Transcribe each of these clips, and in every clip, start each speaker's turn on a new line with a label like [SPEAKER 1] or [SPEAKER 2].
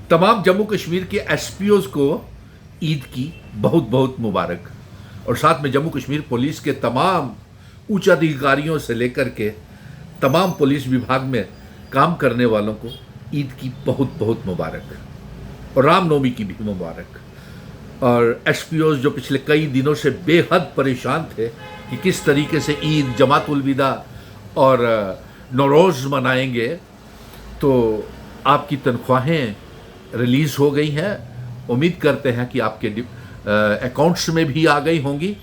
[SPEAKER 1] तमाम जम्मू कश्मीर के एसपीओज को ईद की बहुत बहुत मुबारक। और साथ में जम्मू कश्मीर पुलिस के तमाम उच्च अधिकारियों से लेकर के तमाम पुलिस विभाग में काम करने वालों को ईद की बहुत बहुत मुबारक और रामनवमी की भी मुबारक। और एसपीओज जो पिछले कई दिनों से बेहद परेशान थे कि किस तरीके से ईद, जमात उल विदा और नौरोज़ मनाएंगे, तो आपकी तनख्वाहें रिलीज़ हो गई हैं। उम्मीद करते हैं कि आपके अकाउंट्स में भी आ गई होंगी।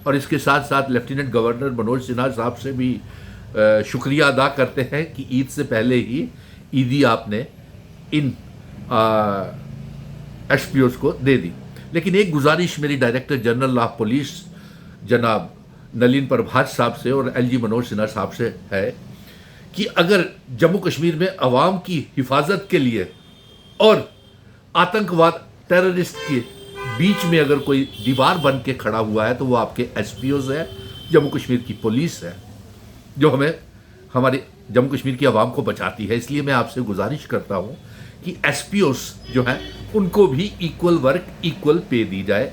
[SPEAKER 1] और इसके साथ साथ लेफ्टिनेंट गवर्नर मनोज सिन्हा साहब से भी शुक्रिया अदा करते हैं कि ईद से पहले ही ईदी आपने इन एसपीओज को दे दी। लेकिन एक गुजारिश मेरी डायरेक्टर जनरल ऑफ पुलिस जनाब नलिन प्रभात साहब से और एलजी मनोज सिन्हा साहब से है कि अगर जम्मू कश्मीर में अवाम की हिफाजत के लिए और आतंकवाद, टेररिस्ट के बीच में अगर कोई दीवार बन के खड़ा हुआ है तो वो आपके एसपीओज है, जम्मू कश्मीर की पुलिस है, जो हमारे जम्मू कश्मीर की आवाम को बचाती है। इसलिए मैं आपसे गुजारिश करता हूँ कि एसपीओज जो हैं उनको भी इक्वल वर्क, इक्वल पे दी जाए।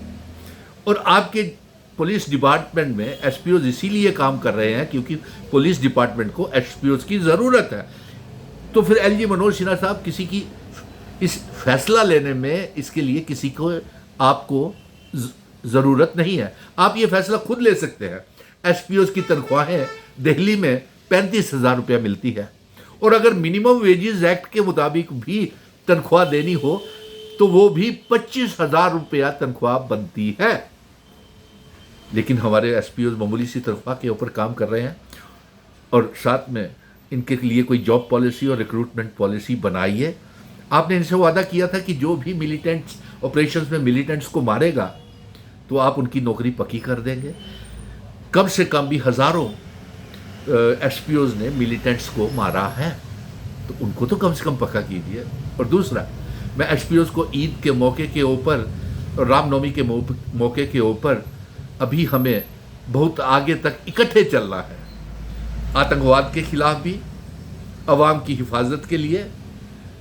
[SPEAKER 1] और आपके पुलिस डिपार्टमेंट में एसपीओज इसीलिए काम कर रहे हैं क्योंकि पुलिस डिपार्टमेंट को एसपीओज की ज़रूरत है। तो फिर एलजी मनोज सिन्हा साहब किसी की इस फैसला लेने में इसके लिए किसी को आपको ज़रूरत नहीं है। आप ये फैसला खुद ले सकते हैं। एसपीओज की तनख्वाहें दिल्ली में 35,000 रुपया मिलती है और अगर मिनिमम वेजेस एक्ट के मुताबिक भी तनख्वाह देनी हो तो वो भी 25,000 रुपया तनख्वाह बनती है। लेकिन हमारे एसपीओज मामूली सी तनख्वाह के ऊपर काम कर रहे हैं और साथ में इनके लिए कोई जॉब पॉलिसी और रिक्रूटमेंट पॉलिसी बनाइए। आपने इनसे वादा किया था कि जो भी मिलिटेंट्स ऑपरेशंस में मिलिटेंट्स को मारेगा तो आप उनकी नौकरी पक्की कर देंगे। कम से कम भी हज़ारों एसपीओज ने मिलिटेंट्स को मारा है, तो उनको तो कम से कम पक्का कीजिए। और दूसरा, मैं एसपीओज को ईद के मौके के ऊपर और रामनवमी के मौके के ऊपर अभी हमें बहुत आगे तक इकट्ठे चलना है। आतंकवाद के खिलाफ भी, अवाम की हिफाजत के लिए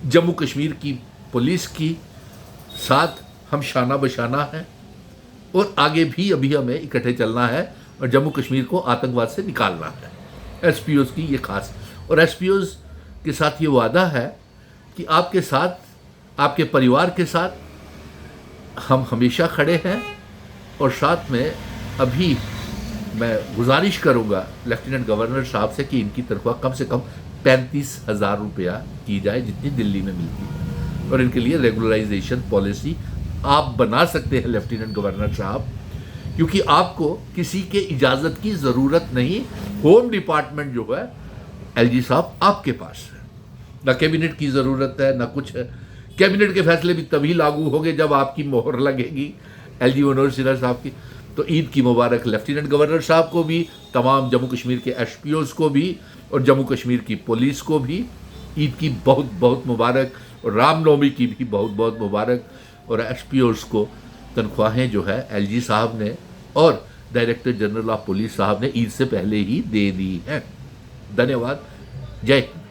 [SPEAKER 1] जम्मू कश्मीर की पुलिस की साथ हम शाना बशाना है और आगे भी अभी हमें इकट्ठे चलना है और जम्मू कश्मीर को आतंकवाद से निकालना है। एसपीओज की ये खास और एसपीओज के साथ ये वादा है कि आपके साथ, आपके परिवार के साथ हम हमेशा खड़े हैं। और साथ में अभी मैं गुजारिश करूंगा लेफ्टिनेंट गवर्नर साहब से कि इनकी तनख्वाह कम से कम 35,000 रुपया की जाए जितनी दिल्ली में मिलती है। और इनके लिए रेगुलराइजेशन पॉलिसी आप बना सकते हैं लेफ्टिनेंट गवर्नर साहब, क्योंकि आपको किसी के इजाज़त की ज़रूरत नहीं। होम डिपार्टमेंट जो है एलजी साहब आपके पास है, ना कैबिनेट की ज़रूरत है ना कुछ है। कैबिनेट के फैसले भी तभी लागू होंगे जब आपकी मोहर लगेगी एलजी मनोज सिन्हा साहब की। तो ईद की मुबारक लेफ्टिनेंट गवर्नर साहब को भी, तमाम जम्मू कश्मीर के एसपीओज को भी और जम्मू कश्मीर की पुलिस को भी ईद की बहुत बहुत मुबारक और रामनवमी की भी बहुत बहुत मुबारक। और एसपीओज को तनख्वाहें जो है एलजी साहब ने और डायरेक्टर जनरल ऑफ पुलिस साहब ने ईद से पहले ही दे दी हैं। धन्यवाद। जय हिंद।